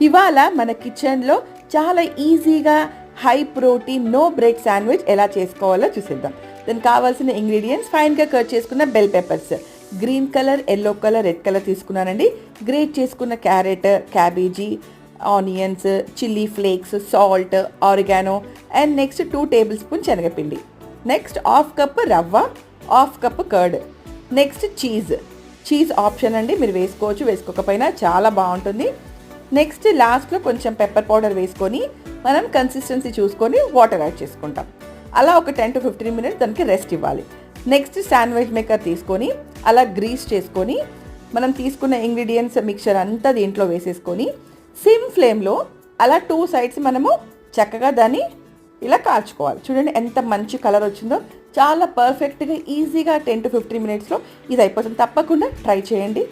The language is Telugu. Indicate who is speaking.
Speaker 1: ఇవాళ మన కిచెన్లో చాలా ఈజీగా high protein no bread sandwich ఎలా చేసుకోవాలో చూసేద్దాం. దానికి కావాల్సిన ఇంగ్రీడియంట్స్ ఫైన్గా కట్ చేసుకున్న bell peppers, green colour, yellow colour, red colour తీసుకున్నానండి. గ్రేట్ చేసుకున్న carrot, cabbage, onions, chilli flakes, salt, oregano and next 2 tablespoon శనగపిండి. నెక్స్ట్ 1/2 కప్ రవ్వ, 1/2 cup curd. Next cheese option అండి, మీరు వేసుకోవచ్చు, వేసుకోకపోయినా చాలా బాగుంటుంది. నెక్స్ట్ లాస్ట్లో కొంచెం పెప్పర్ పౌడర్ వేసుకొని మనం కన్సిస్టెన్సీ చూసుకొని వాటర్ యాడ్ చేసుకుంటాం. అలా ఒక 10 to 15 మినిట్స్ దానికి రెస్ట్ ఇవ్వాలి. నెక్స్ట్ శాండ్విచ్ మేకర్ తీసుకొని అలా గ్రీస్ చేసుకొని మనం తీసుకున్న ఇంగ్రీడియంట్స్ మిక్చర్ అంతా దీంట్లో వేసేసుకొని సిమ్ ఫ్లేమ్లో అలా 2 సైడ్స్ మనము చక్కగా దాన్ని ఇలా కాల్చుకోవాలి. చూడండి ఎంత మంచి కలర్ వచ్చిందో. చాలా పర్ఫెక్ట్గా ఈజీగా 10 to 15 మినిట్స్లో ఇది అయిపోతుంది. తప్పకుండా ట్రై చేయండి.